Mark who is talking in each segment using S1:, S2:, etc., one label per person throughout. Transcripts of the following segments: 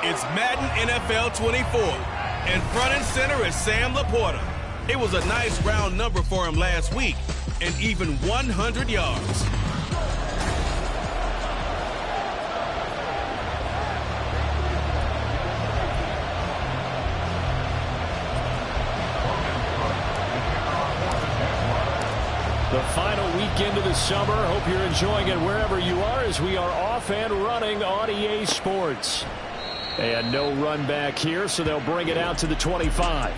S1: It's Madden NFL 24, and front and center is Sam Laporta. It was a nice round number for him last week, and even 100 yards.
S2: The final weekend of the summer. Hope you're enjoying it wherever you are as we are off and running on EA Sports. And no run back here, so they'll bring it out to the 25.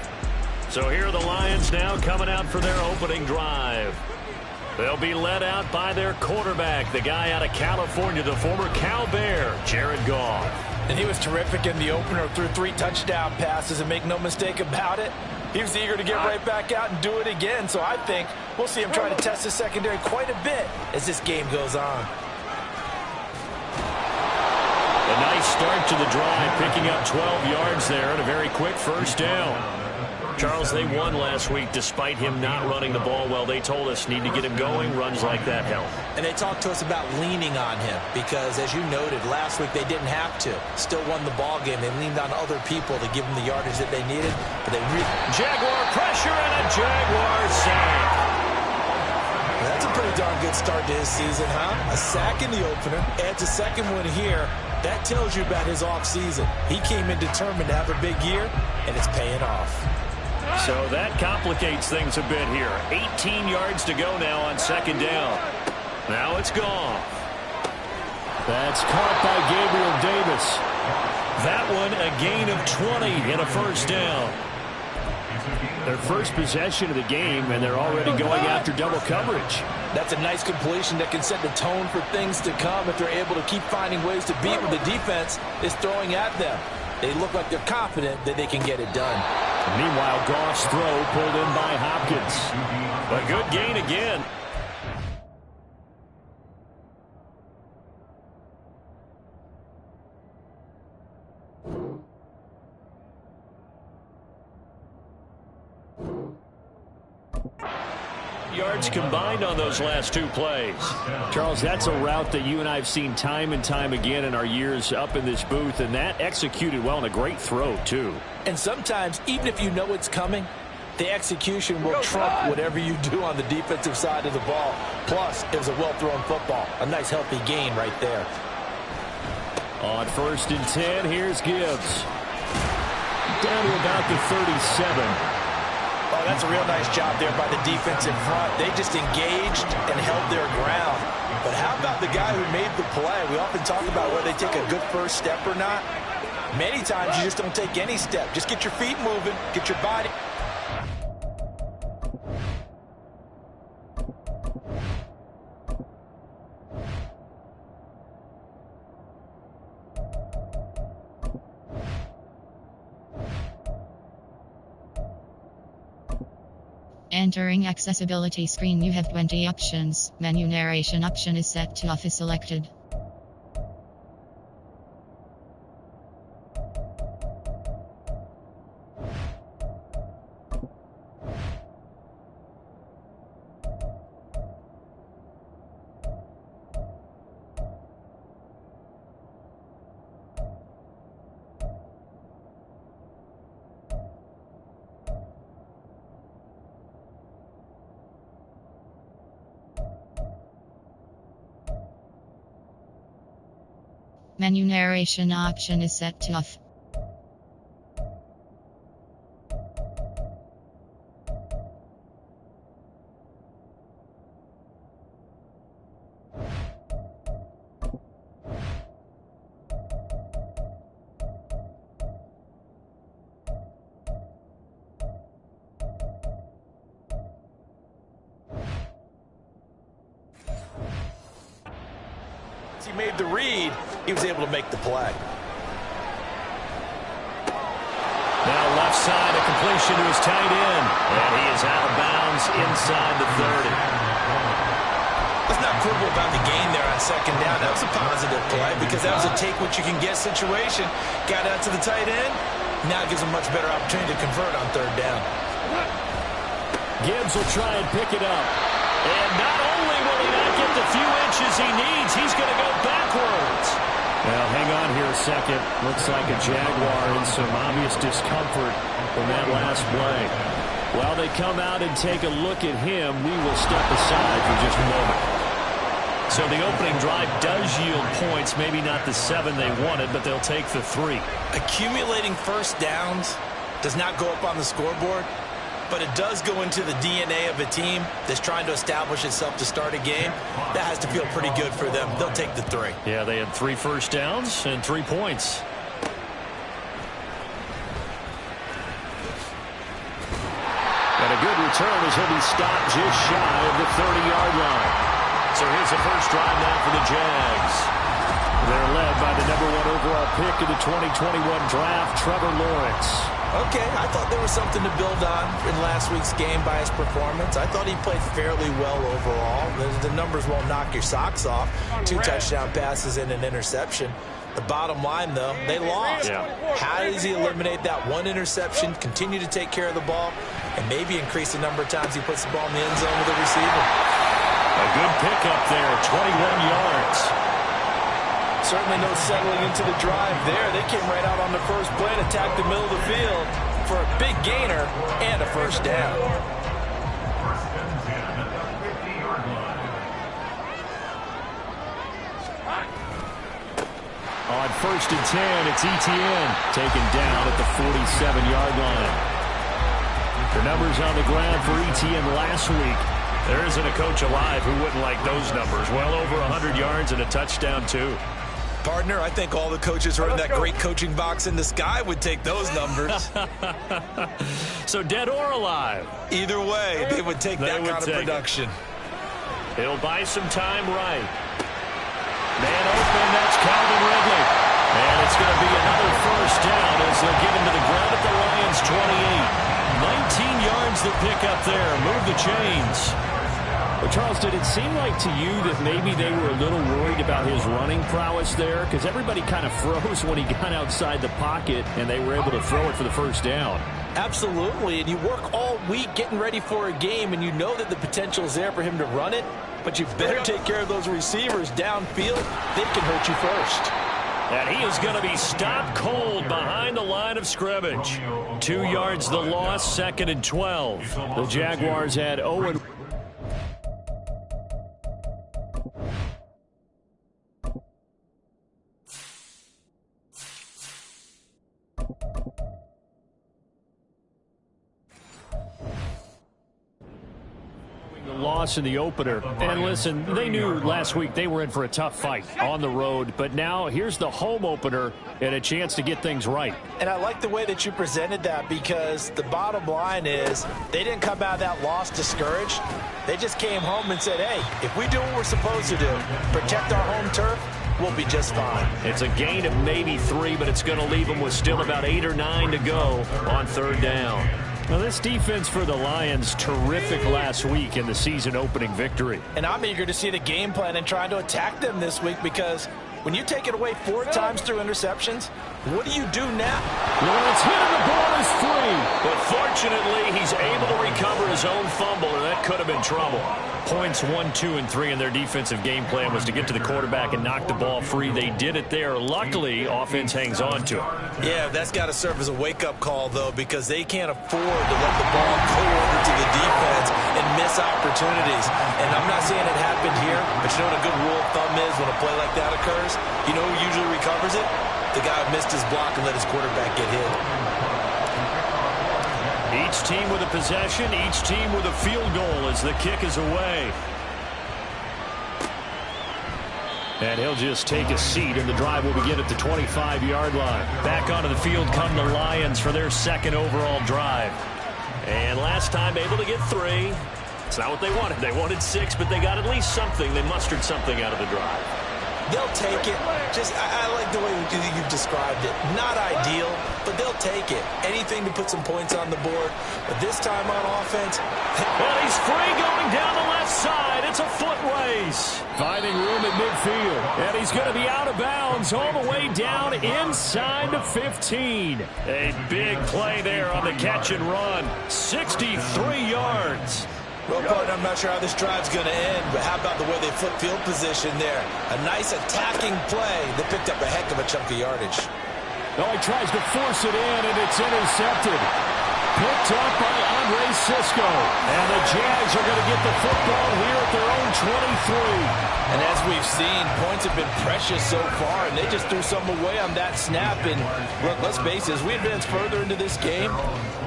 S2: So here are the Lions now coming out for their opening drive. They'll be led out by their quarterback, the guy out of California, the former Cal Bear, Jared Goff.
S3: And he was terrific in the opener, threw 3 touchdown passes, and make no mistake about it, he was eager to get right back out and do it again. So I think we'll see him trying to test his secondary quite a bit as this game goes on.
S2: A nice start to the drive, picking up 12 yards there and a very quick first down. Charles, they won last week despite him not running the ball well. They told us need to get him going. Runs like that help.
S3: And they talked to us about leaning on him because, as you noted, last week they didn't have to. Still won the ball game. They leaned on other people to give them the yardage that they needed. But they
S2: Jaguar pressure and a Jaguar sack.
S3: That's a pretty darn good start to his season, huh? A sack in the opener, adds a second one here. That tells you about his offseason. He came in determined to have a big year, and it's paying off.
S2: So that complicates things a bit here. 18 yards to go now on second down. Now it's gone. That's caught by Gabriel Davis. That one a gain of 20 and a first down. Their first possession of the game, and they're already going after double coverage.
S3: That's a nice completion that can set the tone for things to come if they're able to keep finding ways to beat what the defense is throwing at them. They look like they're confident that they can get it done.
S2: Meanwhile, Goff's throw pulled in by Hopkins. A good gain again. Yards combined on those last 2 plays. Charles, that's a route that you and I have seen time and time again in our years up in this booth, and that executed well and a great throw, too.
S3: And sometimes, even if you know it's coming, the execution will trump whatever you do on the defensive side of the ball. Plus, it was a well-thrown football. A nice, healthy gain right there.
S2: On 1st and 10, here's Gibbs. Down to about the 37.
S3: Oh, that's a real nice job there by the defense in front. They just engaged and held their ground. But how about the guy who made the play? We often talk about whether they take a good first step or not. Many times you just don't take any step. Just get your feet moving, get your body.
S4: Entering accessibility screen, you have 20 options. Menu narration option is set to off is selected. Menu narration option is set to off.
S3: He made the read. He was able to make the play.
S2: Now left side, a completion to his tight end. And he is out of bounds inside the 30.
S3: Let's not quibble about the gain there on second down. That was a positive play because that was a take-what-you-can-get situation. Got out to the tight end. Now it gives him much better opportunity to convert on third down.
S2: Gibbs will try and pick it up. And not only will he not get the few inches he needs, he's going to go backwards. Well, hang on here a second. Looks like a Jaguar in some obvious discomfort from that last play. While they come out and take a look at him, we will step aside for just a moment.
S5: So the opening drive does yield points, maybe not the 7 they wanted, but they'll take the 3.
S3: Accumulating first downs does not go up on the scoreboard, but it does go into the DNA of a team that's trying to establish itself to start a game. That has to feel pretty good for them. They'll take the 3.
S5: Yeah, they had 3 first downs and 3 points.
S2: And a good return as he'll be stopped just shy of the 30-yard line.
S5: So here's the first drive now for the Jags.
S2: They're led by the #1 overall pick of the 2021 draft, Trevor Lawrence.
S3: Okay, I thought there was something to build on in last week's game by his performance. I thought he played fairly well overall. The numbers won't knock your socks off. 2 touchdown passes and an interception. The bottom line, though, they lost.
S2: Yeah.
S3: How does he eliminate that 1 interception, continue to take care of the ball, and maybe increase the number of times he puts the ball in the end zone with a receiver?
S5: A good pickup there, 21 yards.
S3: Certainly no settling into the drive there. They came right out on the first play and attacked the middle of the field for a big gainer and a first down.
S2: On 1st and 10, it's Etienne taken down at the 47-yard line. The numbers on the ground for Etienne last week.
S5: There isn't a coach alive who wouldn't like those numbers. Well over 100 yards and a touchdown, too.
S3: Partner, I think all the coaches who are in that great coaching box in the sky would take those numbers.
S5: So dead or alive?
S3: Either way, they would take that kind of production.
S5: He'll buy some time right. Man open, that's Calvin Ridley. And it's going to be another first down as they'll get him to the ground at the Lions' 28. 19 yards to pick up there. Move the chains.
S2: Well, Charles, did it seem like to you that maybe they were a little worried about his running prowess there? Because everybody kind of froze when he got outside the pocket, and they were able to throw it for the first down.
S3: Absolutely, and you work all week getting ready for a game, and you know that the potential is there for him to run it, but you better take care of those receivers downfield. They can hurt you first.
S5: And he is going to be stopped cold behind the line of scrimmage. 2 yards the loss, 2nd and 12.
S2: The Jaguars had 0-1. Loss in the opener. And listen, they knew last week they were in for a tough fight on the road, but now here's the home opener and a chance to get things right.
S3: And I like the way that you presented that, because the bottom line is they didn't come out of that loss discouraged. They just came home and said, hey, if we do what we're supposed to do, protect our home turf, we'll be just fine.
S5: It's a gain of maybe 3, but it's going to leave them with still about 8 or 9 to go on 3rd down.
S2: Well, this defense for the Lions, terrific last week in the season-opening victory.
S3: And I'm eager to see the game plan and trying to attack them this week, because when you take it away 4 times through interceptions, what do you do now?
S2: Lawrence hit and the ball is free.
S5: But fortunately, he's able to recover his own fumble, and that could have been trouble. Points 1, 2, and 3 in their defensive game plan was to get to the quarterback and knock the ball free. They did it there. Luckily, offense hangs on to it.
S3: Yeah, that's got to serve as a wake-up call, though, because they can't afford to let the ball go over to the defense and miss opportunities. And I'm not saying it happened here, but you know what a good rule of thumb is when a play like that occurs? You know who usually recovers it? The guy who missed his block and let his quarterback get hit.
S5: Each team with a possession, each team with a field goal as the kick is away.
S2: And he'll just take a seat, and the drive will begin at the 25-yard line.
S5: Back onto the field come the Lions for their 2nd overall drive. And last time able to get 3. It's not what they wanted. They wanted 6, but they got at least something. They mustered something out of the drive.
S3: They'll take it. I like the way you've described it. Not ideal, but they'll take it. Anything to put some points on the board. But this time on offense.
S5: And he's free going down the left side. It's a foot race.
S2: Finding room at midfield. And he's going to be out of bounds all the way down inside the 15.
S5: A big play there on the catch and run. 63 yards.
S3: Well, partner, I'm not sure how this drive's going to end, but how about the way they flip field position there? A nice attacking play that picked up a heck of a chunk of yardage.
S2: Oh, he tries to force it in, and it's intercepted. Picked up by Andre Sisco. And the Jags are going to get the football here at their own 23.
S3: And as we've seen, points have been precious so far, and they just threw some away on that snap. And look, let's face it, as we advance further into this game,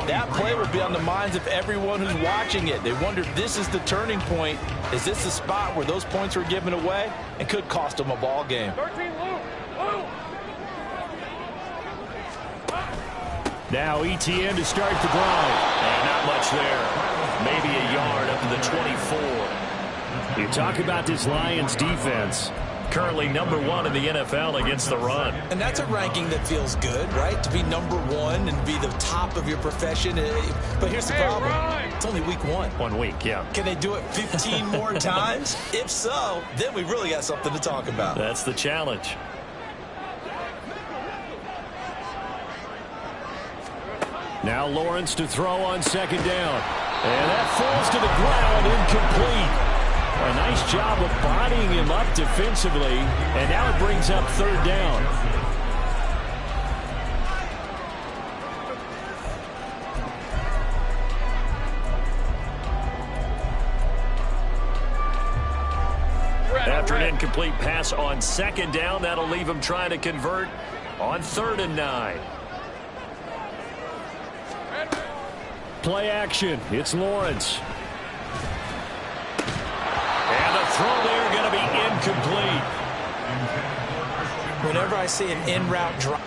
S3: that play will be on the minds of everyone who's watching it. They wonder if this is the turning point. Is this the spot where those points were given away and could cost them a ball game?
S6: 13, Luke.
S2: Now ETN to start the drive.
S5: And not much there. Maybe a yard up to the 24.
S2: You talk about this Lions defense.
S5: Currently number 1 in the NFL against the run.
S3: And that's a ranking that feels good, right? To be number 1 and be the top of your profession. But here's the problem. It's only week 1.
S5: 1 week, yeah.
S3: Can they do it 15 more times? If so, then we really got something to talk about.
S5: That's the challenge.
S2: Now Lawrence to throw on second down. And that falls to the ground, incomplete. A nice job of bodying him up defensively. And now it brings up third down.
S5: After an incomplete pass on second down, that'll leave him trying to convert on 3rd and 9.
S2: Play action. It's Lawrence.
S5: And the throw there going to be incomplete.
S3: Whenever I see an in-route drop.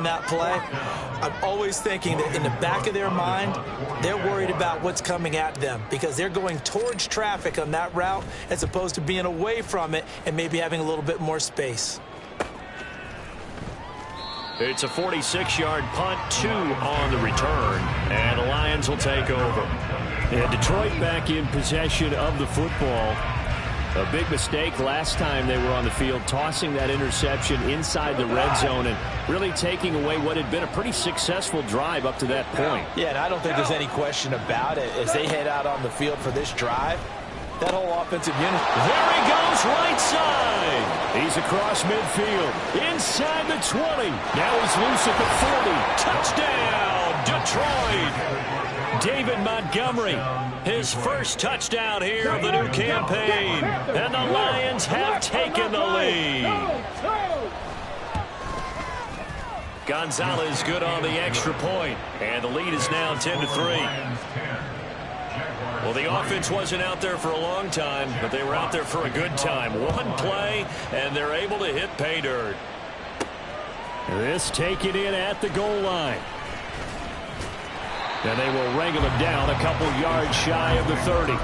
S3: That play, I'm always thinking that in the back of their mind, they're worried about what's coming at them because they're going towards traffic on that route as opposed to being away from it and maybe having a little bit more space.
S5: It's a 46-yard punt, 2 on the return, and the Lions will take over.
S2: And Detroit back in possession of the football. A big mistake last time they were on the field, tossing that interception inside the red zone and really taking away what had been a pretty successful drive up to that point.
S3: Yeah, and I don't think there's any question about it. As they head out on the field for this drive, that whole offensive unit.
S2: There he goes, right side. He's across midfield, inside the 20. Now he's loose at the 40. Touchdown, Detroit. David Montgomery, his first touchdown here of the new campaign. And the Lions have taken the lead.
S5: Gonzalez good on the extra point, and the lead is now 10-3. Well, the offense wasn't out there for a long time, but they were out there for a good time. One play, and they're able to hit pay dirt.
S2: This taken in at the goal line. And they will wrangle him down a couple yards shy of the 30.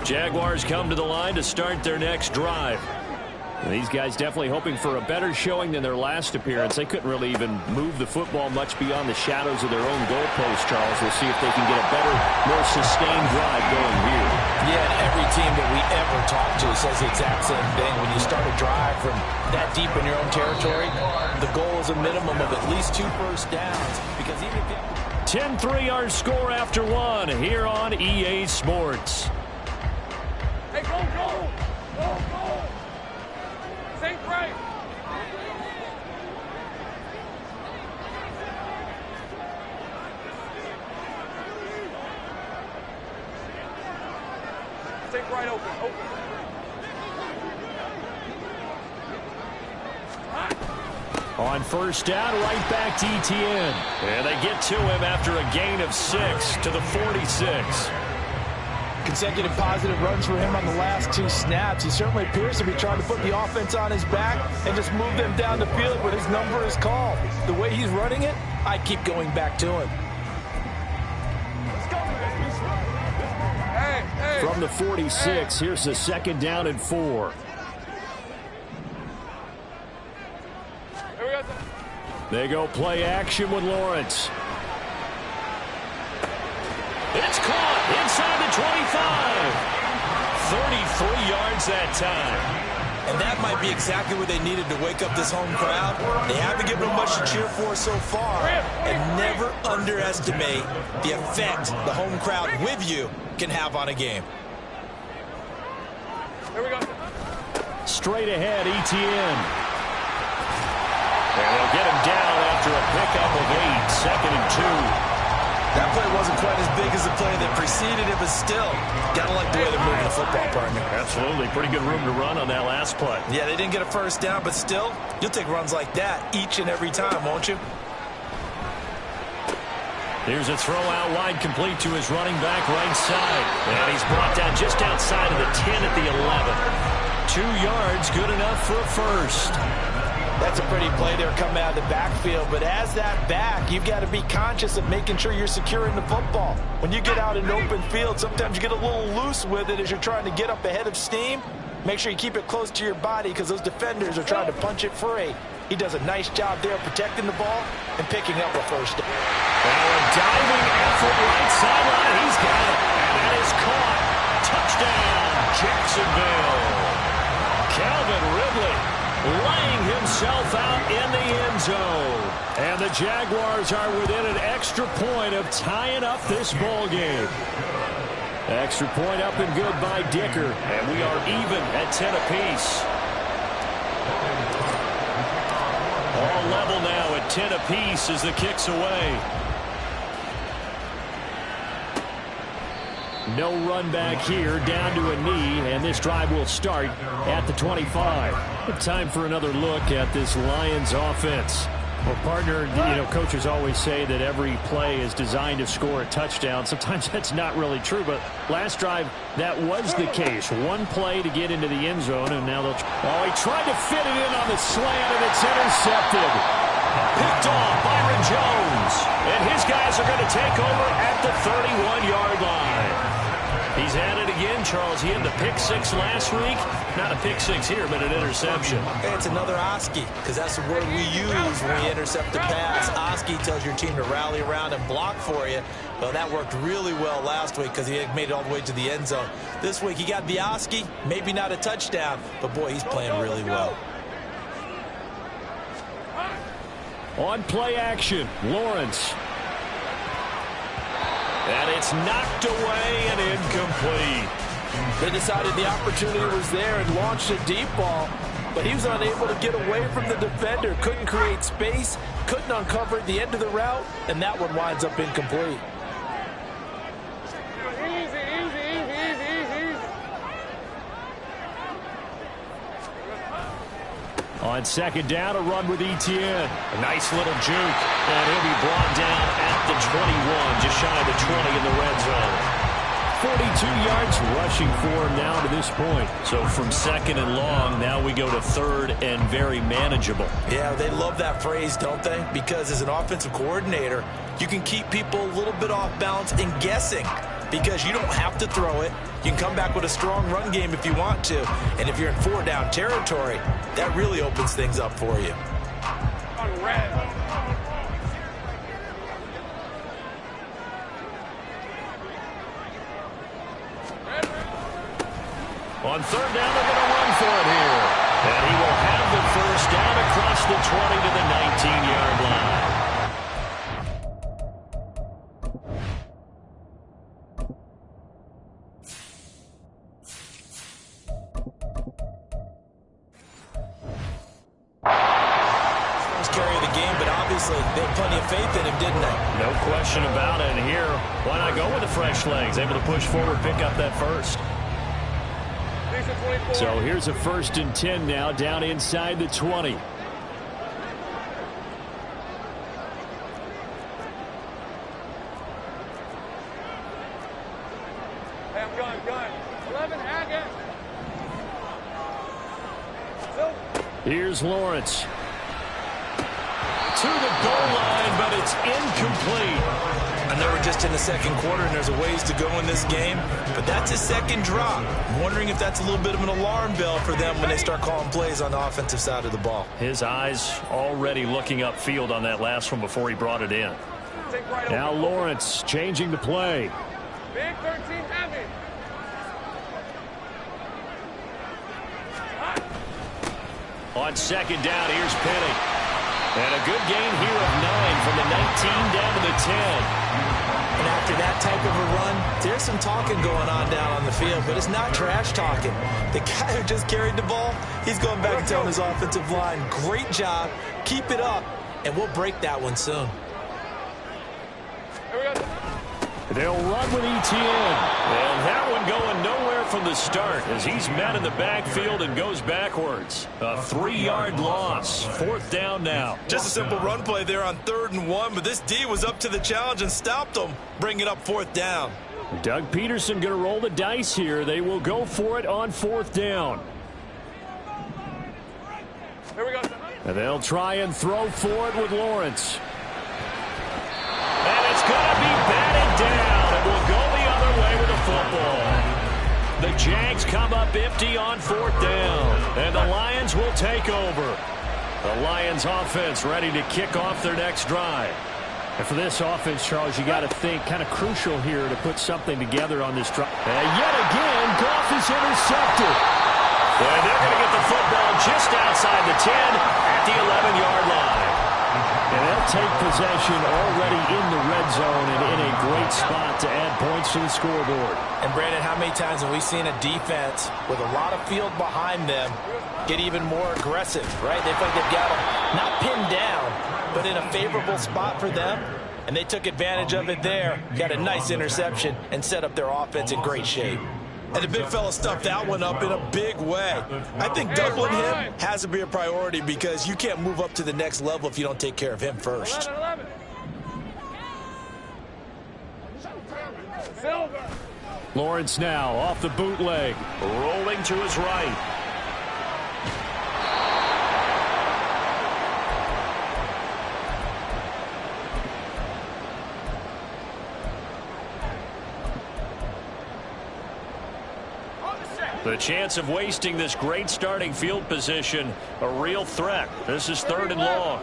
S2: Jaguars come to the line to start their next drive. And these guys definitely hoping for a better showing than their last appearance. They couldn't really even move the football much beyond the shadows of their own goalpost, Charles. We'll see if they can get a better, more sustained drive going here.
S3: Yeah, and every team that we ever talk to says the exact same thing. When you start a drive from that deep in your own territory, the goal is a minimum of at least 2 first downs. Because even if you...
S2: 10-3 our score after 1 here on EA Sports.
S6: Hey, go, go! Go, go! Think right! Think right, open, open.
S2: On first down, right back to ETN.
S5: And they get to him after a gain of 6 to the 46.
S3: Consecutive positive runs for him on the last 2 snaps. He certainly appears to be trying to put the offense on his back and just move them down the field when his number is called. The way he's running it, I keep going back to him.
S6: Hey, hey!
S2: From the 46, here's the 2nd down and 4. They go play action with Lawrence.
S5: It's caught inside the 25. 33 yards that time.
S3: And that might be exactly what they needed to wake up this home crowd. They haven't given them much to cheer for so far. And never underestimate the effect the home crowd with you can have on a game.
S6: Here we go.
S2: Straight ahead, Etienne. And they'll get him down after a pickup of 8, 2nd and 2.
S3: That play wasn't quite as big as the play that preceded it, but still, gotta like the way they're moving the football, partner.
S2: Absolutely. Pretty good room to run on that last play.
S3: Yeah, they didn't get a first down, but still, you'll take runs like that each and every time, won't you?
S2: Here's a throw out wide, complete to his running back right side. And he's brought down just outside of the 10 at the 11. 2 yards, good enough for a first.
S3: That's a pretty play there coming out of the backfield, but as that back, you've got to be conscious of making sure you're securing the football. When you get out in open field, sometimes you get a little loose with it as you're trying to get up ahead of steam. Make sure you keep it close to your body because those defenders are trying to punch it free. He does a nice job there protecting the ball and picking up a first down.
S2: Now a diving effort right sideline. He's got it. And that is caught. Touchdown, Jacksonville. Calvin Ridley laying himself out in the end zone. And the Jaguars are within an extra point of tying up this ball game. Extra point up and good by Dicker. And we are even at 10 apiece. All level now at 10 apiece as the kick's away. No run back here, down to a knee, and this drive will start at the 25. Time for another look at this Lions offense. Well, partner, coaches always say that every play is designed to score a touchdown. Sometimes that's not really true, but last drive, that was the case. One play to get into the end zone, and now they'll... Oh, he tried to fit it in on the slant, and it's intercepted. Picked off Byron Jones, and his guys are going to take over at the 31-yard line. He's at it again, Charles. He had the pick 6 last week. Not a pick 6 here, but an interception.
S3: Hey, it's another Oski, because that's the word we use when we intercept the pass. Oski tells your team to rally around and block for you. Well, that worked really well last week because he had made it all the way to the end zone. This week, he got the Oski, maybe not a touchdown, but boy, he's playing really well.
S2: On play action, Lawrence. And it's knocked away and incomplete.
S3: They decided the opportunity was there and launched a deep ball, but he was unable to get away from the defender. Couldn't create space, couldn't uncover at the end of the route, and that one winds up incomplete.
S2: On 2nd down, a run with Etienne. A nice little juke, and he'll be brought down at the 21, just shy of the 20 in the red zone. 42 yards rushing for him now to this point. So from 2nd and long, now we go to 3rd and very manageable.
S3: Yeah, they love that phrase, don't they? Because as an offensive coordinator, you can keep people a little bit off balance and guessing. Because you don't have to throw it. You can come back with a strong run game if you want to. And if you're in 4-down territory, that really opens things up for you.
S2: On 3rd down, they're going to run for it here. And he will have the first down across the 20 to the 19-yard line.
S3: They had plenty of faith in him, didn't they?
S2: No question about it. And here, why not go with the fresh legs? Able to push forward, pick up that first. So here's a 1st and 10 now, down inside the 20.
S6: Hey, I'm gun. 11, Haggett.
S2: Here's Lawrence. To the goal line, but it's incomplete.
S3: And there were just in the second quarter, and there's a ways to go in this game. But that's his second drop. I'm wondering if that's a little bit of an alarm bell for them when they start calling plays on the offensive side of the ball.
S2: His eyes already looking upfield on that last one before he brought it in. Now Lawrence changing the play.
S6: Big 13 heavy.
S2: On second down, here's Penny. And a good gain here of 9 from the 19 down to the 10.
S3: And after that type of a run, there's some talking going on down on the field, but it's not trash talking. The guy who just carried the ball, he's going back and telling his offensive line, great job, keep it up, and we'll break that one soon.
S2: They'll run with ETN. And that one going nowhere from the start as he's met in the backfield and goes backwards. A 3-yard loss. 4th down now.
S3: Just a simple run play there on 3rd and 1, but this D was up to the challenge and stopped them, bringing up 4th down.
S2: Doug Peterson going to roll the dice here. They will go for it on 4th down.
S6: Here we go.
S2: And they'll try and throw for it with Lawrence. And it's going to be batted down. It will go the other way with the football. The Jags come up empty on 4th down. And the Lions will take over. The Lions offense ready to kick off their next drive.
S5: And for this offense, Charles, you got to think kind of crucial here to put something together on this drive.
S2: And yet again, Goff is intercepted. And they're going to get the football just outside the 10 at the 11-yard line.
S5: And they'll take possession already in the red zone and in a great spot to add points to the scoreboard.
S3: And, Brandon, how many times have we seen a defense with a lot of field behind them get even more aggressive, right? They feel like they've got them not pinned down, but in a favorable spot for them, and they took advantage of it there, got a nice interception, and set up their offense in great shape. And the big fella stuffed that one up in a big way. I think doubling him has to be a priority because you can't move up to the next level if you don't take care of him first.
S6: 11. Silver.
S2: Lawrence now off the bootleg. Rolling to his right. The chance of wasting this great starting field position, a real threat. This is 3rd and long.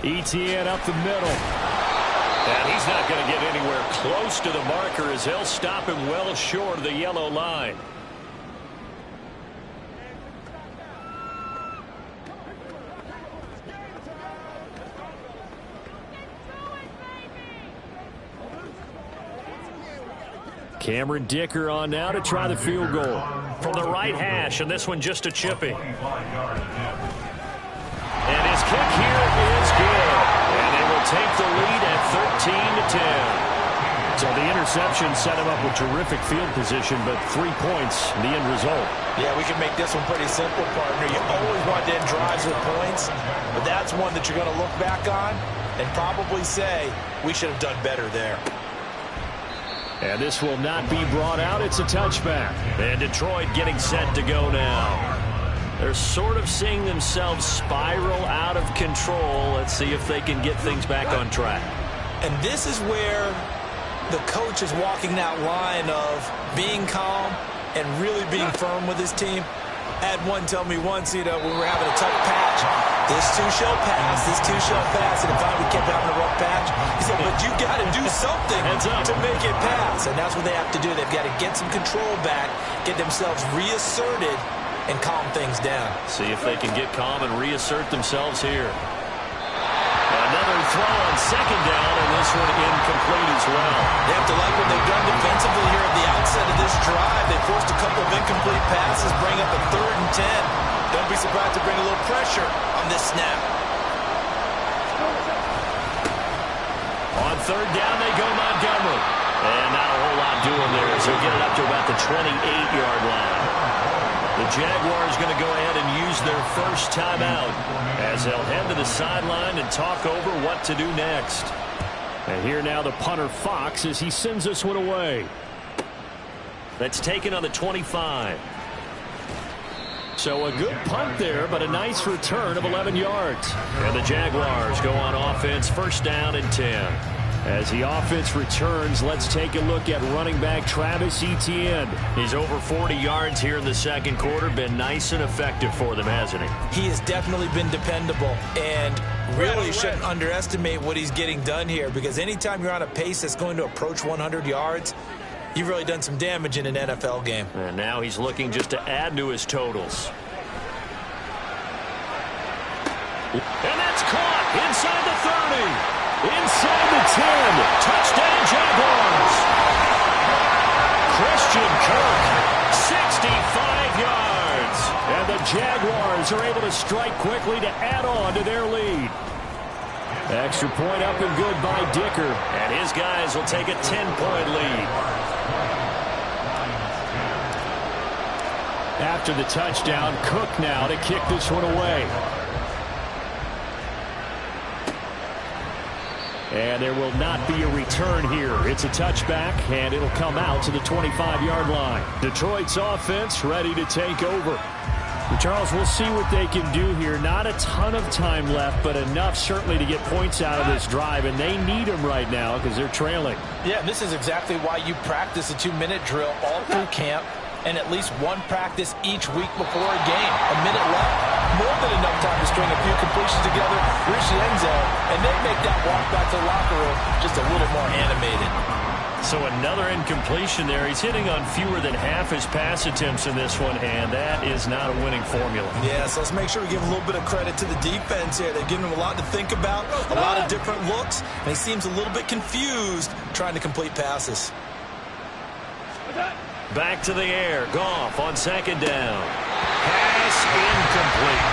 S5: ETN up the middle.
S2: And he's not going to get anywhere close to the marker as they'll stop him well short of the yellow line.
S5: Cameron Dicker on now to try the field goal.
S2: From the right hash, and this one just a chipping. And his kick here is good. And they will take the lead at 13-10.
S5: So the interception set him up with terrific field position, but 3 points, the end result.
S3: Yeah, we can make this one pretty simple, partner. You always want to end drives with points, but that's one that you're going to look back on and probably say, we should have done better there.
S2: And this will not be brought out. It's a touchback. And Detroit getting set to go now. They're sort of seeing themselves spiral out of control. Let's see if they can get things back on track.
S3: And this is where the coach is walking that line of being calm and really being firm with his team. I had one tell me once, when we were having a tough patch, this too shall pass, this too shall pass, and finally we kept having a rough patch. He said, but you got to do something to make it pass, and that's what they have to do. They've got to get some control back, get themselves reasserted, and calm things down.
S2: See if they can get calm and reassert themselves here. Another throw on second down, and this one incomplete as well.
S3: They have to like what they've done defensively here at the outset of this drive. They forced a couple of incomplete passes, bring up a 3rd and 10. Don't be surprised to bring a little pressure on this snap.
S2: On 3rd down, they go Montgomery. And not a whole lot doing there, so he'll get it up to about the 28-yard line. The Jaguars going to go ahead and use their first timeout as they'll head to the sideline and talk over what to do next.
S5: And here now the punter Fox as he sends this one away.
S2: That's taken on the 25. So a good punt there, but a nice return of 11 yards.
S5: And the Jaguars go on offense, first down and 10.
S2: As the offense returns, let's take a look at running back Travis Etienne.
S5: He's over 40 yards here in the second quarter. Been nice and effective for them, hasn't he?
S3: He has definitely been dependable, and really shouldn't underestimate what he's getting done here, because anytime you're on a pace that's going to approach 100 yards, you've really done some damage in an NFL game.
S5: And now he's looking just to add to his totals. And that's caught inside the 30. Inside the 10. Touchdown, Jaguars. Christian Kirk, 65 yards.
S2: And the Jaguars are able to strike quickly to add on to their lead. Extra point up and good by Dicker.
S5: And his guys will take a 10-point lead.
S2: After the touchdown, Cook now to kick this one away. And there will not be a return here. It's a touchback, and it'll come out to the 25-yard line. Detroit's offense ready to take over. Charles, we'll see what they can do here. Not a ton of time left, but enough certainly to get points out of this drive, and they need them right now because they're trailing.
S3: Yeah, this is exactly why you practice a 2-minute drill all through camp, and at least one practice each week before a game. A minute left, more than enough time to string a few completions together, reach the end zone, and then make that walk back to the locker room just a little more animated.
S5: So another incompletion there. He's hitting on fewer than half his pass attempts in this one, and that is not a winning formula.
S3: Yeah, so let's make sure we give a little bit of credit to the defense here. They've given him a lot to think about, a lot of different looks, and he seems a little bit confused trying to complete passes.
S5: Back to the air. Goff on second down. Pass incomplete.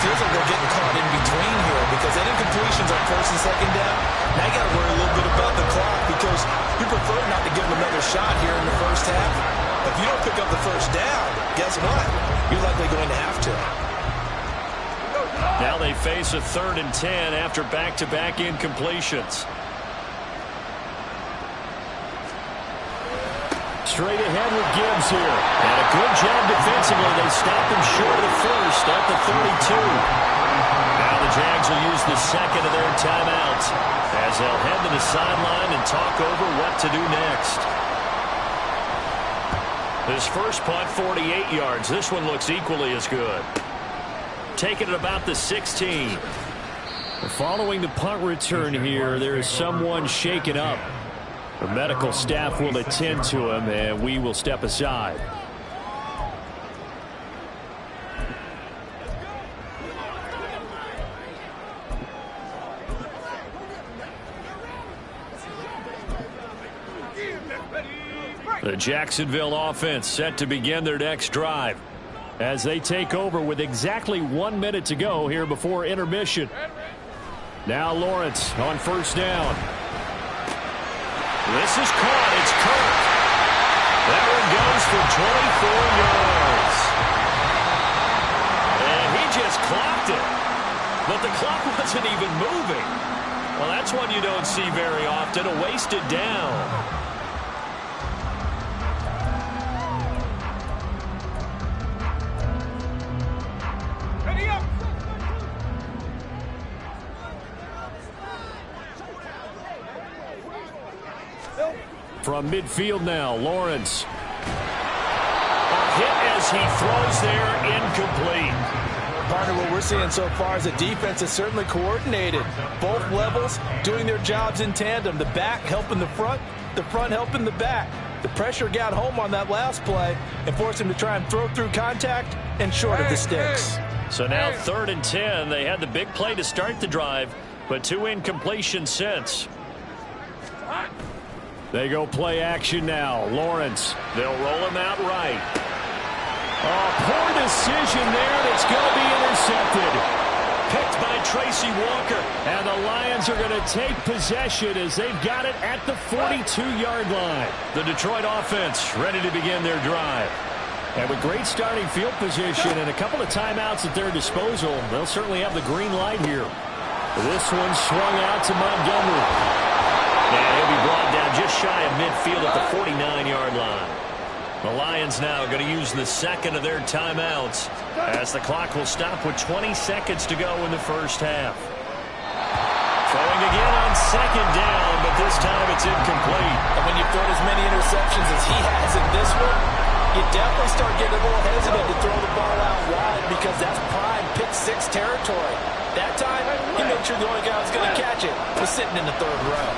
S3: Feels like they're getting caught in between here because that incompletion's on first and second down. Now you got to worry a little bit about the clock because you prefer not to give them another shot here in the first half. If you don't pick up the first down, guess what? You're likely going to have to.
S5: Now they face a 3rd and 10 after back-to-back incompletions.
S2: Straight ahead with Gibbs here. And a good job defensively. They stop him short of the first at the 32.
S5: Now the Jags will use the second of their timeouts as they'll head to the sideline and talk over what to do next. This first punt, 48 yards. This one looks equally as good. Taking it about the 16.
S2: Following the punt return here, there is someone shaken up. The medical staff will attend to him, and we will step aside. The Jacksonville offense set to begin their next drive as they take over with exactly 1 minute to go here before intermission. Now Lawrence on first down.
S5: This is caught. It's Kirk. That one goes for 24 yards. And he just clocked it. But the clock wasn't even moving. Well, that's one you don't see very often, a wasted down.
S2: From midfield now, Lawrence.
S5: A hit as he throws there, incomplete.
S3: Partner, what we're seeing so far is the defense is certainly coordinated. Both levels doing their jobs in tandem. The back helping the front helping the back. The pressure got home on that last play and forced him to try and throw through contact and short of the sticks.
S5: So now 3rd and 10. They had the big play to start the drive, but 2 incompletions since.
S2: They go play action now. Lawrence.
S5: They'll roll him out right.
S2: Oh, poor decision there. That's going to be intercepted.
S5: Picked by Tracy Walker.
S2: And the Lions are going to take possession as they've got it at the 42-yard line.
S5: The Detroit offense ready to begin their drive.
S2: And with great starting field position and a couple of timeouts at their disposal, they'll certainly have the green light here. This one swung out to Montgomery.
S5: And he'll be brought down just shy of midfield at the 49-yard line.
S2: The Lions now going to use the second of their timeouts as the clock will stop with 20 seconds to go in the first half. Throwing again on second down, but this time it's incomplete.
S3: And when you've thrown as many interceptions as he has in this one, you definitely start getting a little hesitant to throw the ball out wide because that's prime pick six territory. That time, he made sure the only guy who was going to catch it was sitting in the third row.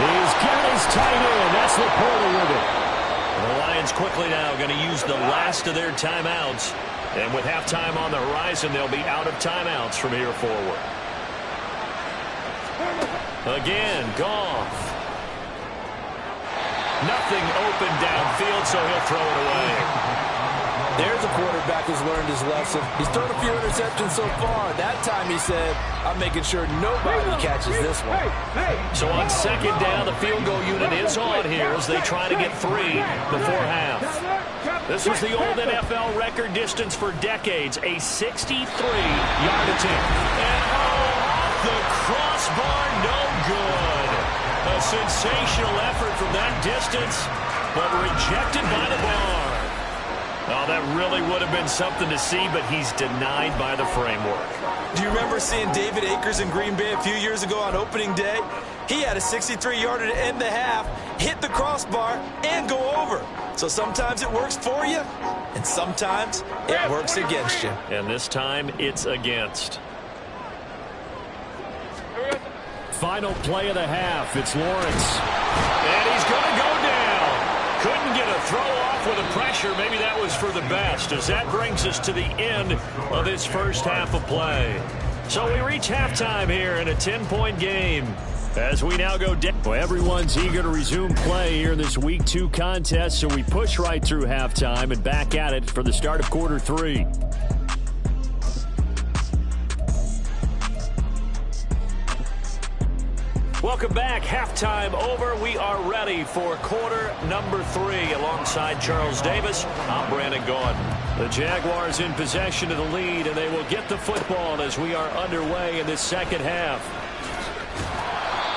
S2: He's got his tight end. That's Laporta with it. The Lions quickly now going to use the last of their timeouts. And with halftime on the horizon, they'll be out of timeouts from here forward. Again, Goff. Nothing open downfield, so he'll throw it away.
S3: There's a quarterback who's learned his lesson. He's thrown a few interceptions so far. That time he said, I'm making sure nobody catches this one.
S2: So on second down, the field goal unit is on here as they try to get 3 before half. This was the old NFL record distance for decades, a 63-yard attempt. And off the crossbar, no good. A sensational effort from that distance, but rejected by the bar. Oh, that really would have been something to see, but he's denied by the framework.
S3: Do you remember seeing David Akers in Green Bay a few years ago on opening day? He had a 63-yarder to end the half, hit the crossbar, and go over. So sometimes it works for you, and sometimes it works against you.
S2: And this time, it's against. Final play of the half. It's Lawrence. And he's going to go down. Couldn't get a throw off with the pressure. Maybe that was for the best, as that brings us to the end of this first half of play. So we reach halftime here in a 10-point game. As we now go down. Well, everyone's eager to resume play here in this Week 2 contest, so we push right through halftime and back at it for the start of quarter 3. Welcome back. Halftime over. We are ready for quarter number 3. Alongside Charles Davis, I'm Brandon Gordon. The Jaguars in possession of the lead, and they will get the football as we are underway in this second half.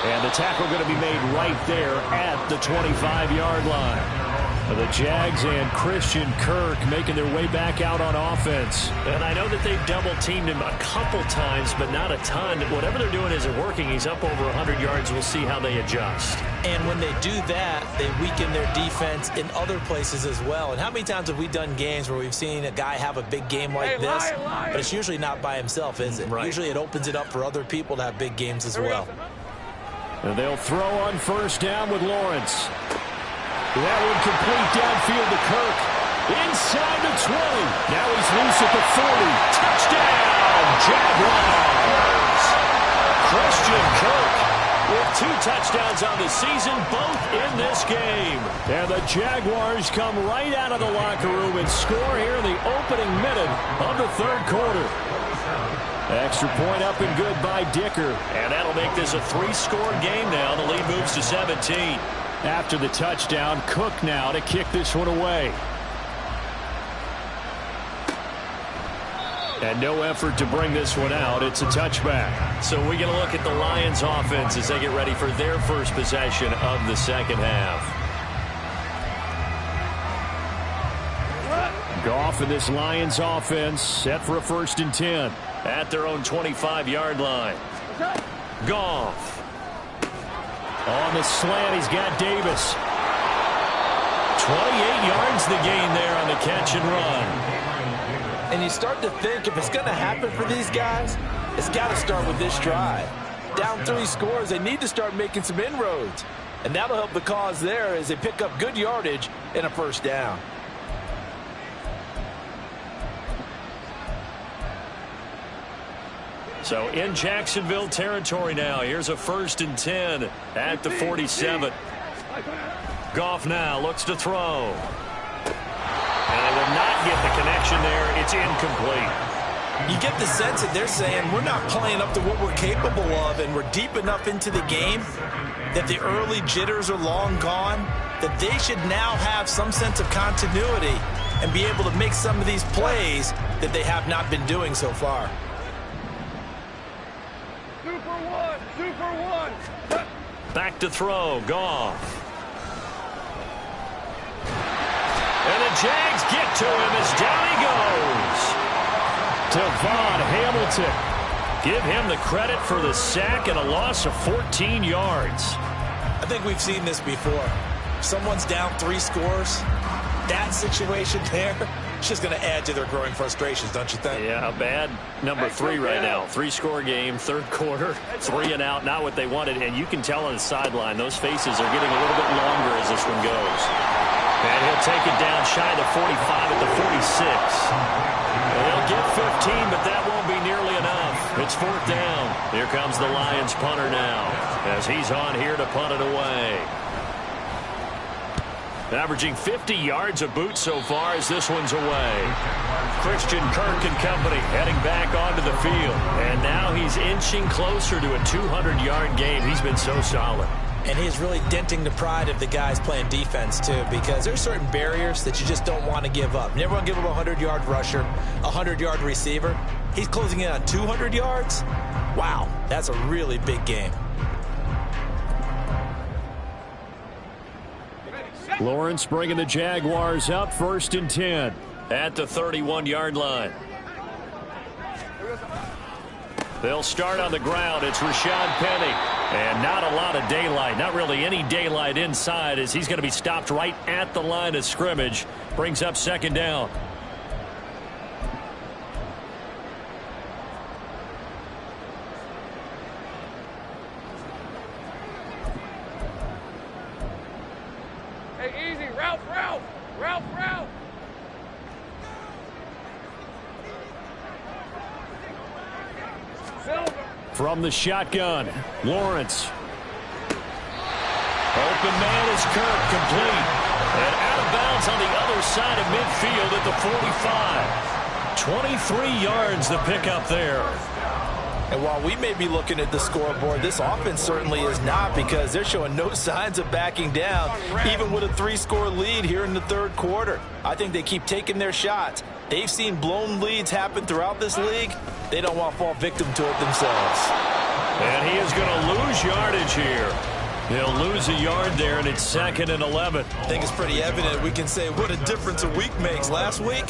S2: And the tackle going to be made right there at the 25-yard line. The Jags and Christian Kirk making their way back out on offense. And I know that they've double-teamed him a couple times, but not a ton. Whatever they're doing isn't working. He's up over 100 yards. We'll see how they adjust.
S3: And when they do that, they weaken their defense in other places as well. And how many times have we done games where we've seen a guy have a big game like this, but it's usually not by himself, is it?
S2: Right.
S3: Usually it opens it up for other people to have big games as well.
S2: And they'll throw on first down with Lawrence. That one complete downfield to Kirk. Inside the 20. Now he's loose at the 40. Touchdown, Jaguars. Christian Kirk with 2 touchdowns on the season, both in this game. And the Jaguars come right out of the locker room and score here in the opening minute of the third quarter. Extra point up and good by Dicker. And that'll make this a 3-score game now. The lead moves to 17. After the touchdown, Cook now to kick this one away. And no effort to bring this one out. It's a touchback. So we're going to look at the Lions offense as they get ready for their first possession of the second half. Goff in this Lions offense set for a 1st and 10 at their own 25-yard line. Goff. On the slant, he's got Davis. 28 yards the gain there on the catch and run.
S3: And you start to think if it's going to happen for these guys, it's got to start with this drive. Down 3 scores, they need to start making some inroads. And that'll help the cause there as they pick up good yardage and a first down.
S2: So in Jacksonville territory now. Here's a 1st and 10 at the 47. Goff now looks to throw. And they will not get the connection there. It's incomplete.
S3: You get the sense that they're saying we're not playing up to what we're capable of, and we're deep enough into the game that the early jitters are long gone, that they should now have some sense of continuity and be able to make some of these plays that they have not been doing so far.
S6: Super one.
S2: Back to throw. Goff. And the Jags get to him as down he goes. Devon Hamilton. Give him the credit for the sack and a loss of 14 yards.
S3: I think we've seen this before. Someone's down 3 scores. That situation there, it's just going to add to their growing frustrations, don't you think?
S2: Yeah, bad number 3 right now. 3-score game, third quarter, 3 and out, not what they wanted. And you can tell on the sideline, those faces are getting a little bit longer as this one goes. And he'll take it down shy of the 45 at the 46. And they'll get 15, but that won't be nearly enough. It's 4th down. Here comes the Lions punter now as he's on here to punt it away. Averaging 50 yards a boot so far as this one's away. Christian Kirk and company heading back onto the field. And now he's inching closer to a 200-yard game. He's been so solid.
S3: And he's really denting the pride of the guys playing defense, too, because there's certain barriers that you just don't want to give up. You never want to give up a 100-yard rusher, a 100-yard receiver. He's closing in on 200 yards. Wow, that's a really big game.
S2: Lawrence bringing the Jaguars up 1st and 10 at the 31-yard line. They'll start on the ground. It's Rashad Penny. And not a lot of daylight. Not really any daylight inside as he's going to be stopped right at the line of scrimmage. Brings up 2nd down.
S6: Hey, easy. Ralph.
S2: From the shotgun, Lawrence. Open man is Kirk, complete. And out of bounds on the other side of midfield at the 45. 23 yards the pickup there.
S3: And while we may be looking at the scoreboard, this offense certainly is not, because they're showing no signs of backing down, even with a 3-score lead here in the 3rd quarter. I think they keep taking their shots. They've seen blown leads happen throughout this league. They don't want to fall victim to it themselves.
S2: And he is going to lose yardage here. He'll lose a yard there, and it's 2nd and 11.
S3: I think it's pretty evident. We can say what a difference a week makes. Last week,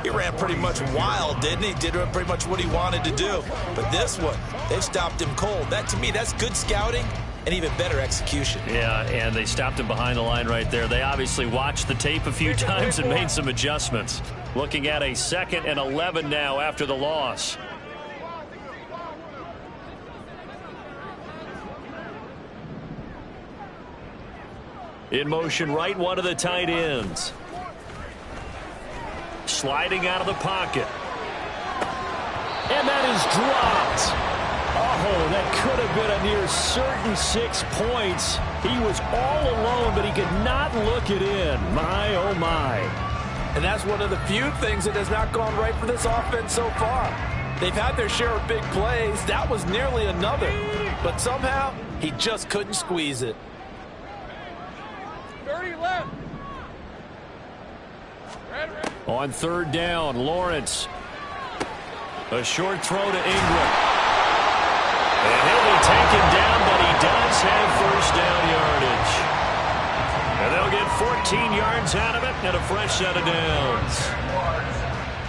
S3: he ran pretty much wild, didn't he? Did pretty much what he wanted to do. But this one, they've stopped him cold. That, to me, that's good scouting and even better execution.
S2: Yeah, and they stopped him behind the line right there. They obviously watched the tape a few times and made some adjustments. Looking at a 2nd and 11 now after the loss. In motion, right one of the tight ends. Sliding out of the pocket. And that is dropped. Oh, that could have been a near certain 6 points. He was all alone, but he could not look it in. My, oh, my.
S3: And that's one of the few things that has not gone right for this offense so far. They've had their share of big plays. That was nearly another. But somehow, he just couldn't squeeze it.
S6: 30 left.
S2: On 3rd down, Lawrence. A short throw to Ingram. And he'll be taken down, but he does have 1st down yardage. And they'll get 14 yards out of it and a fresh set of downs.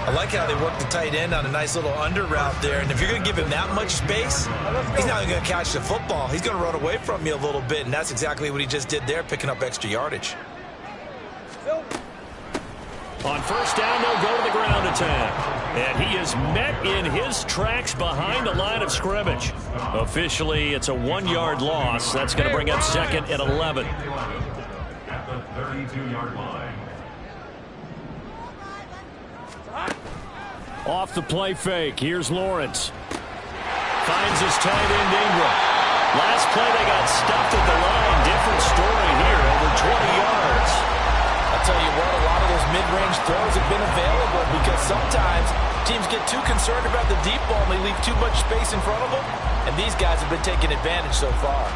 S3: I like how they work the tight end on a nice little under route there. And if you're going to give him that much space, he's not even going to catch the football. He's going to run away from you a little bit, and that's exactly what he just did there, picking up extra yardage.
S2: On 1st down, they'll go to the ground attack. And he is met in his tracks behind the line of scrimmage. Officially, it's a 1-yard loss. That's going to bring up 2nd and 11.
S7: At the 32-yard line.
S2: Off the play fake. Here's Lawrence. Finds his tight end Ingram. Last play, they got stuffed at the line. Different story here. Over 20 yards.
S3: I'll tell you what, a lot of those mid-range throws have been available because sometimes teams get too concerned about the deep ball and they leave too much space in front of them. And these guys have been taking advantage so far.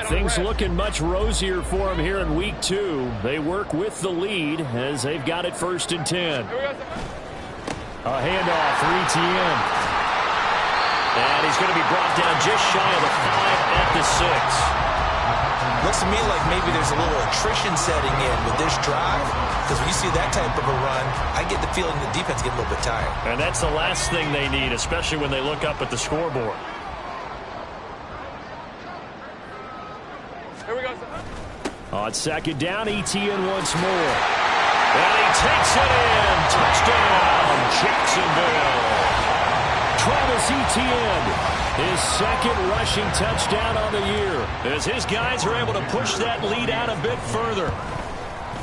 S2: Things looking much rosier for them here in week 2. They work with the lead as they've got it 1st and 10. A handoff for ETN. And he's going to be brought down just shy of the
S5: at the 6.
S3: Looks to me like maybe there's a little attrition setting in with this drive, because when you see that type of a run, I get the feeling the defense get a little bit tired.
S5: And that's the last thing they need, especially when they look up at the scoreboard.
S6: Here we go.
S2: On second down, Etienne once more. And he takes it in. Touchdown, Jacksonville. Travis Etienne, his second rushing touchdown on the year, as his guys are able to push that lead out a bit further.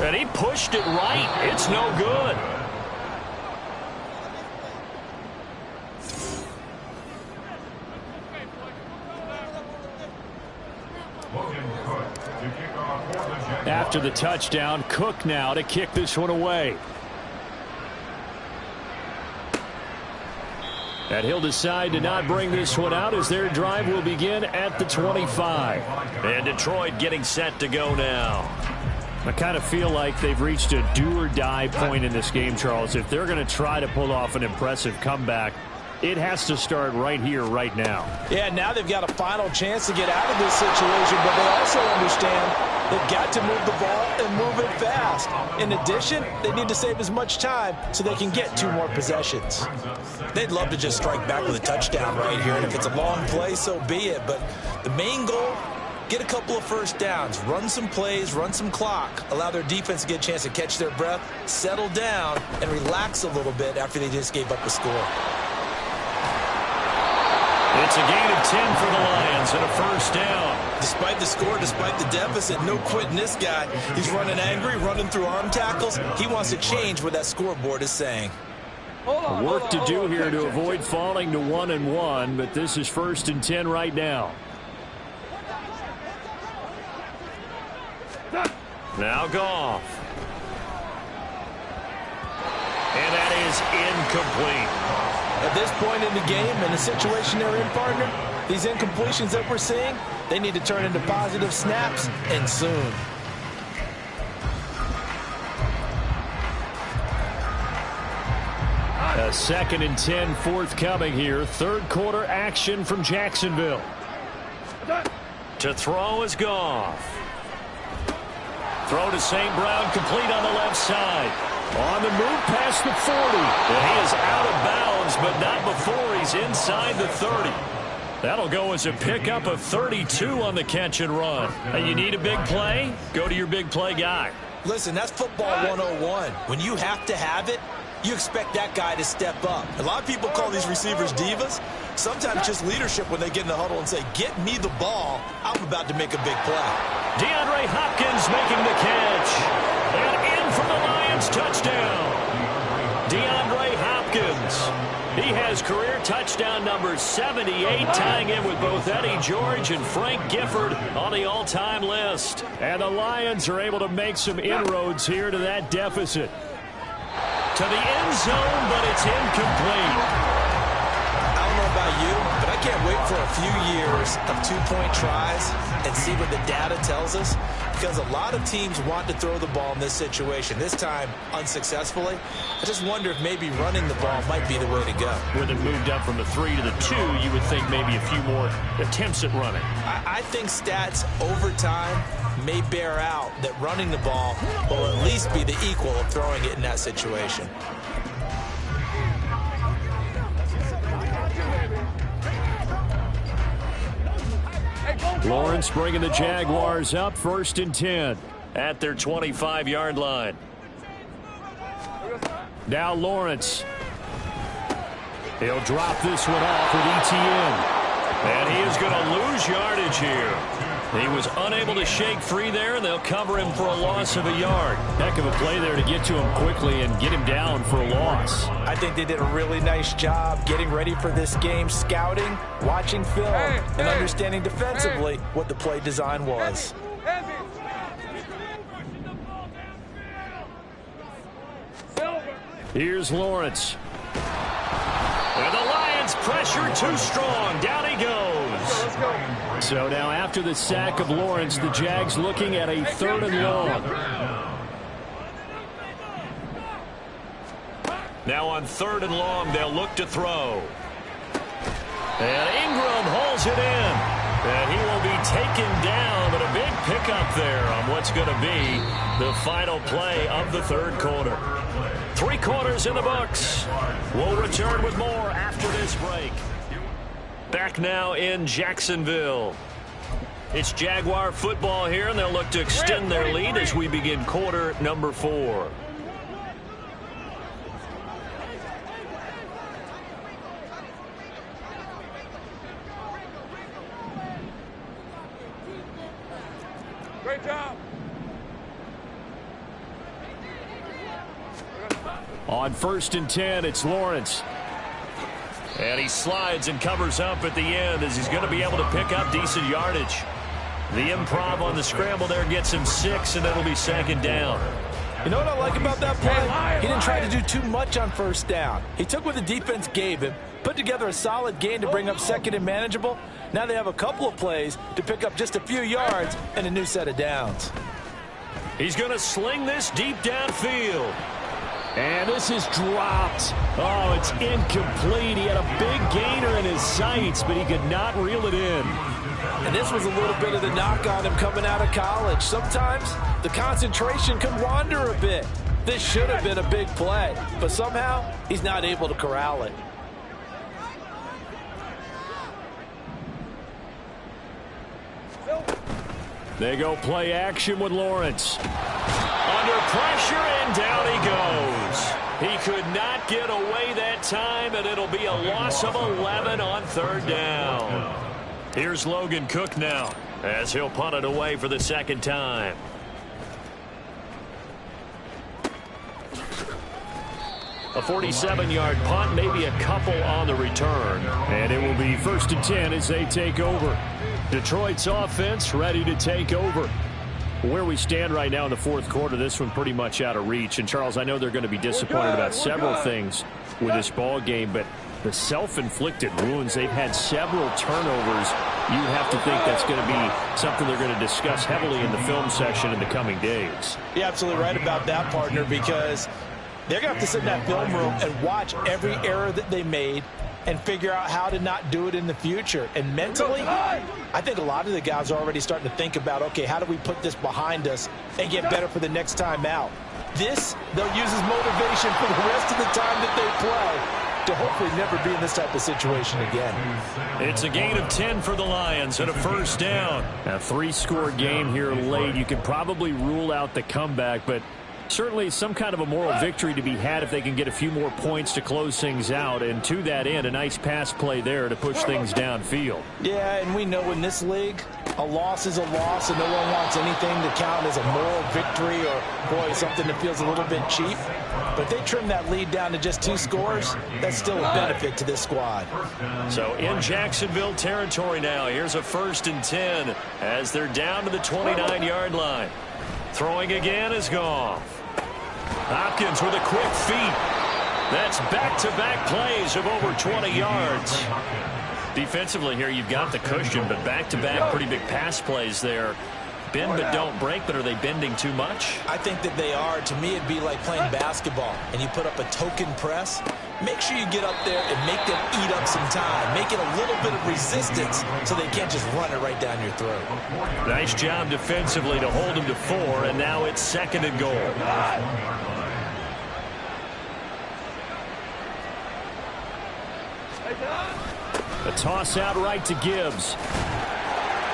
S2: And he pushed it right. It's no good. After the touchdown, Cook now to kick this one away. And he'll decide to not bring this one out as their drive will begin at the 25.
S5: And Detroit getting set to go now.
S2: I kind of feel like they've reached a do-or-die point in this game, Charles. If they're going to try to pull off an impressive comeback, it has to start right here, right now.
S3: Yeah, now they've got a final chance to get out of this situation, but they also understand they've got to move the ball and move it fast. In addition, they need to save as much time so they can get 2 more possessions. They'd love to just strike back with a touchdown right here, and if it's a long play, so be it. But the main goal, get a couple of first downs, run some plays, run some clock, allow their defense to get a chance to catch their breath, settle down, and relax a little bit after they just gave up a score.
S5: It's a gain of 10 for the Lions and a first down.
S3: Despite the score, despite the deficit, no quitting this guy. He's running angry, running through arm tackles. He wants to change what that scoreboard is saying.
S2: Work to do here to avoid falling to 1-1, but this is 1st and 10 right now.
S5: Now Goff. And that is incomplete.
S3: At this point in the game, in the situation they're in, partner, these incompletions that we're seeing, they need to turn into positive snaps, and soon.
S2: A 2nd and 10 forthcoming here. Third quarter action from Jacksonville.
S5: To throw is Goff. Throw to St. Brown, complete on the left side.
S2: On the move past the 40.
S5: And he is out of bounds, but not before he's inside the 30.
S2: That'll go as a pickup of 32 on the catch and run.
S5: And you need a big play? Go to your big play guy.
S3: Listen, that's football 101. When you have to have it, you expect that guy to step up. A lot of people call these receivers divas. Sometimes just leadership when they get in the huddle and say, get me the ball. I'm about to make a big play.
S5: DeAndre Hopkins making the catch. And in for the Lions touchdown. DeAndre Hopkins. He has career touchdown number 78, tying in with both Eddie George and Frank Gifford on the all-time list.
S2: And the Lions are able to make some inroads here to that deficit.
S5: To the end zone, but it's incomplete.
S3: I don't know about you, but I can't wait for a few years of 2-point tries and see what the data tells us, because a lot of teams want to throw the ball in this situation, this time unsuccessfully. I just wonder if maybe running the ball might be the way to go.
S2: With it moved up from the 3 to the 2, you would think maybe a few more attempts at running.
S3: I think stats over time may bear out that running the ball will at least be the equal of throwing it in that situation.
S2: Lawrence bringing the Jaguars up 1st and 10
S5: at their 25-yard line.
S2: Now Lawrence. He'll drop this one off with Etienne.
S5: And he is going to lose yardage here. He was unable to shake free there, and they'll cover him for a loss of a yard.
S2: Heck of a play there to get to him quickly and get him down for a loss.
S3: I think they did a really nice job getting ready for this game, scouting, watching film, and understanding defensively what the play design was.
S2: Here's Lawrence.
S5: And the Lions pressure too strong. Down he goes.
S2: So now after the sack of Lawrence, the Jags looking at a 3rd and long.
S5: Now on 3rd and long, they'll look to throw. And Ingram hauls it in.
S2: And he will be taken down, but a big pickup there on what's going to be the final play of the third quarter. 3 quarters in the books. We'll return with more after this break. Back now in Jacksonville. It's Jaguar football here, and they'll look to extend their lead as we begin quarter number 4.
S6: Great job.
S2: On 1st and 10, it's Lawrence. And he slides and covers up at the end as he's going to be able to pick up decent yardage. The improv on the scramble there gets him 6, and it'll be 2nd down.
S3: You know what I like about that play? He didn't try to do too much on 1st down. He took what the defense gave him, put together a solid gain to bring up 2nd and manageable. Now they have a couple of plays to pick up just a few yards and a new set of downs.
S2: He's going to sling this deep downfield. And this is dropped. Oh, it's incomplete. He had a big gainer in his sights, but he could not reel it in.
S3: And this was a little bit of the knock on him coming out of college. Sometimes the concentration can wander a bit. This should have been a big play, but somehow he's not able to corral it.
S2: They go play action with Lawrence. Under pressure, and down he goes. He could not get away that time, and it'll be a loss of 11 on 3rd down. Here's Logan Cook now, as he'll punt it away for the 2nd time. A 47-yard punt, maybe a couple on the return. And it will be 1st and 10 as they take over. Detroit's offense ready to take over. Where we stand right now in the 4th quarter, this one pretty much out of reach. And, Charles, I know they're going to be disappointed about several things with this ball game, but the self-inflicted wounds, they've had several turnovers. You have to think that's going to be something they're going to discuss heavily in the film section in the coming days.
S3: You're absolutely right about that, partner, because they're going to have to sit in that film room and watch every error that they made and figure out how to not do it in the future. And mentally, I think a lot of the guys are already starting to think about, okay, how do we put this behind us and get better for the next time out? This, they'll use as motivation for the rest of the time that they play to hopefully never be in this type of situation again.
S2: It's a gain of 10 for the Lions and a 1st down. A 3-score game here late. You can probably rule out the comeback, but certainly some kind of a moral victory to be had if they can get a few more points to close things out. And to that end, a nice pass play there to push things downfield.
S3: Yeah, and we know in this league, a loss is a loss, and no one wants anything to count as a moral victory or, boy, something that feels a little bit cheap. But if they trim that lead down to just 2 scores, that's still a benefit to this squad.
S2: So in Jacksonville territory now, here's a 1st and 10 as they're down to the 29-yard line. Throwing again is Goff. Hopkins with a quick feet. That's back-to-back plays of over 20 yards. Defensively here, you've got the cushion, but back-to-back pretty big pass plays there. Bend but don't break, but are they bending too much?
S3: I think that they are. To me, it'd be like playing basketball, and you put up a token press. Make sure you get up there and make them eat up some time. Make it a little bit of resistance so they can't just run it right down your throat.
S2: Nice job defensively to hold them to 4, and now it's 2nd and goal. A toss out right to Gibbs.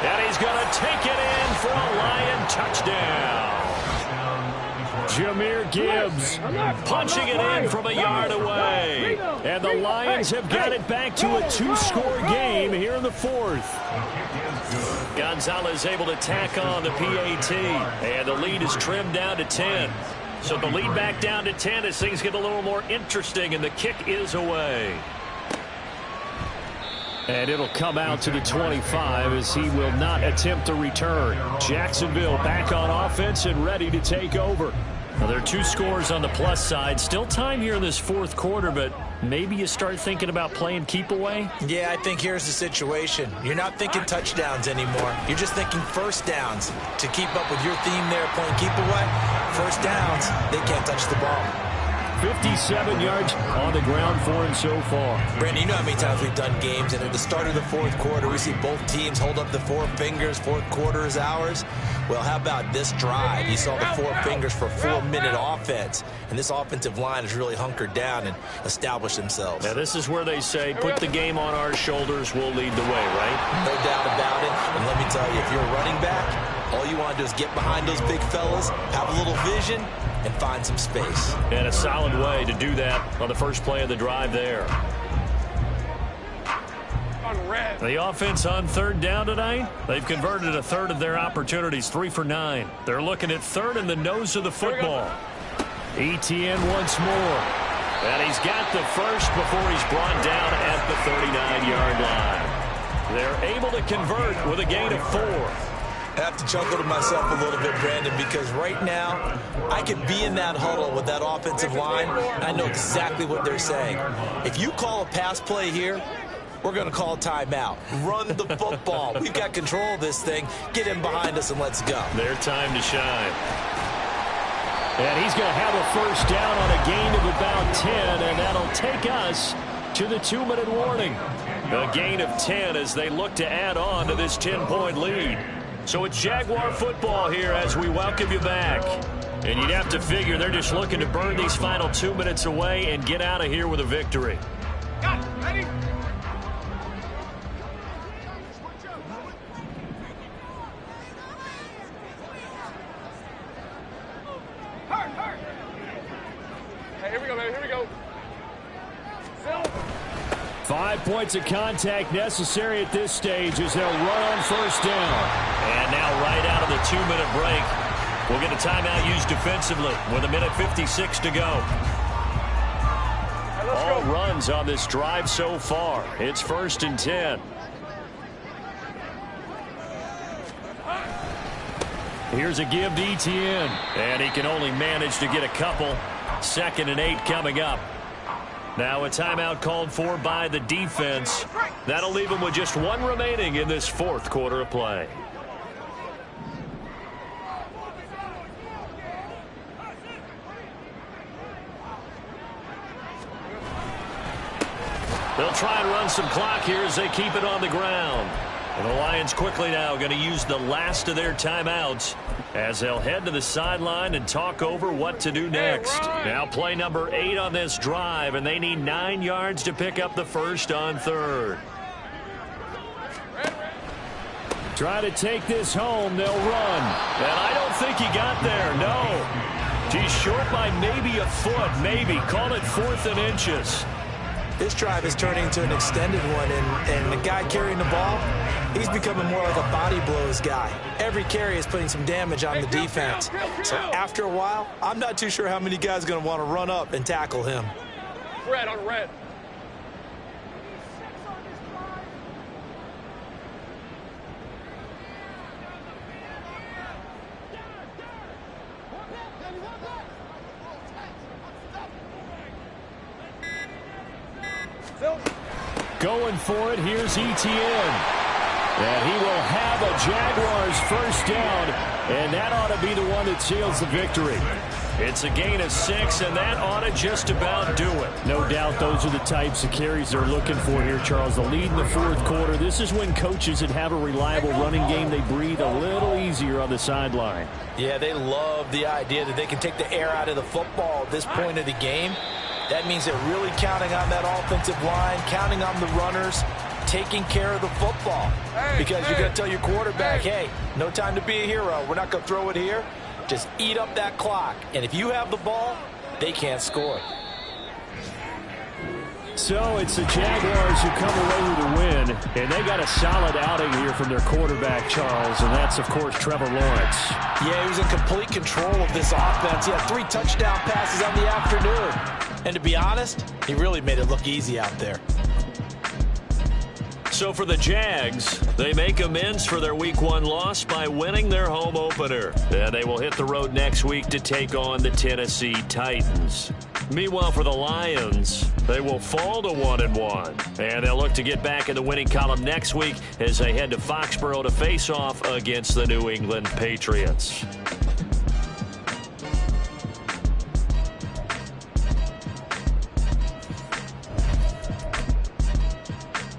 S2: And he's going to take it in for a Lion touchdown. Jahmyr Gibbs punching it in from a yard away. And the Lions have got it back to a 2-score game here in the 4th. Gonzalez able to tack on the PAT. And the lead is trimmed down to 10. So the lead back down to 10 as things get a little more interesting, and the kick is away. And it'll come out to the 25 as he will not attempt to return. Jacksonville back on offense and ready to take over. Now, there are 2 scores on the plus side. Still time here in this 4th quarter, but maybe you start thinking about playing keep away?
S3: Yeah, I think here's the situation. You're not thinking touchdowns anymore. You're just thinking 1st downs. To keep up with your theme there, playing keep away, 1st downs, they can't touch the ball.
S2: 57 yards on the ground for him so far.
S3: Brandon, you know how many times we've done games, and at the start of the fourth quarter, we see both teams hold up the four fingers, fourth quarter is ours. Well, how about this drive? You saw the four fingers for a 4-minute offense, and this offensive line has really hunkered down and established themselves.
S2: Now, this is where they say, put the game on our shoulders, we'll lead the way, right?
S3: No doubt about it, and let me tell you, if you're a running back, all you want to do is get behind those big fellas, have a little vision, and find some space.
S2: And a solid way to do that on the first play of the drive there. The offense on third down tonight, they've converted a third of their opportunities, 3 for 9. They're looking at third in the nose of the football. Etienne once more. And he's got the first before he's brought down at the 39-yard line. They're able to convert with a gain of 4.
S3: I have to chuckle to myself a little bit, Brandon, because right now I could be in that huddle with that offensive line, and I know exactly what they're saying. If you call a pass play here, we're going to call a timeout. Run the football. We've got control of this thing. Get in behind us and let's go.
S2: Their time to shine. And he's going to have a first down on a gain of about 10, and that'll take us to the 2-minute warning. A gain of 10 as they look to add on to this 10-point lead. So it's Jaguar football here as we welcome you back. And you'd have to figure they're just looking to burn these final 2 minutes away and get out of here with a victory.
S6: Got it. Ready? Hey, here we go, baby. Here we go.
S2: 5 points of contact necessary at this stage as they'll run on first down. And now right out of the 2-minute break, we'll get a timeout used defensively with 1:56 to go. All runs on this drive so far. It's 1st and 10. Here's a give to Etienne. And he can only manage to get a couple. 2nd and 8 coming up. Now a timeout called for by the defense. That'll leave him with just 1 remaining in this 4th quarter of play. They'll try and run some clock here as they keep it on the ground. And the Lions quickly now going to use the last of their timeouts as they'll head to the sideline and talk over what to do next. Now play number 8 on this drive, and they need 9 yards to pick up the first on 3rd. Try to take this home. They'll run. And I don't think he got there. No. He's short by maybe a foot. Maybe. Call it 4th and inches.
S3: This drive is turning into an extended one, and the guy carrying the ball, he's becoming more like a body blows guy. Every carry is putting some damage on the defense. So after a while, I'm not too sure how many guys are going to want to run up and tackle him.
S6: Red on red.
S2: Going for it, here's Etienne. And he will have a Jaguars first down, and that ought to be the one that seals the victory. It's a gain of 6, and that ought to just about do it. No doubt those are the types of carries they're looking for here, Charles. The lead in the 4th quarter. This is when coaches that have a reliable running game, they breathe a little easier on the sideline.
S3: Yeah, they love the idea that they can take the air out of the football at this point of the game. That means they're really counting on that offensive line, counting on the runners, taking care of the football. Because you're going to tell your quarterback, hey, no time to be a hero. We're not going to throw it here. Just eat up that clock. And if you have the ball, they can't score.
S2: So it's the Jaguars who come away with a win, and they got a solid outing here from their quarterback, Charles, and that's, of course, Trevor Lawrence.
S3: Yeah, he was in complete control of this offense. He had 3 touchdown passes on the afternoon. And to be honest, he really made it look easy out there.
S2: So for the Jags, they make amends for their Week 1 loss by winning their home opener. And they will hit the road next week to take on the Tennessee Titans. Meanwhile, for the Lions, they will fall to 1-1. And they'll look to get back in the winning column next week as they head to Foxborough to face off against the New England Patriots.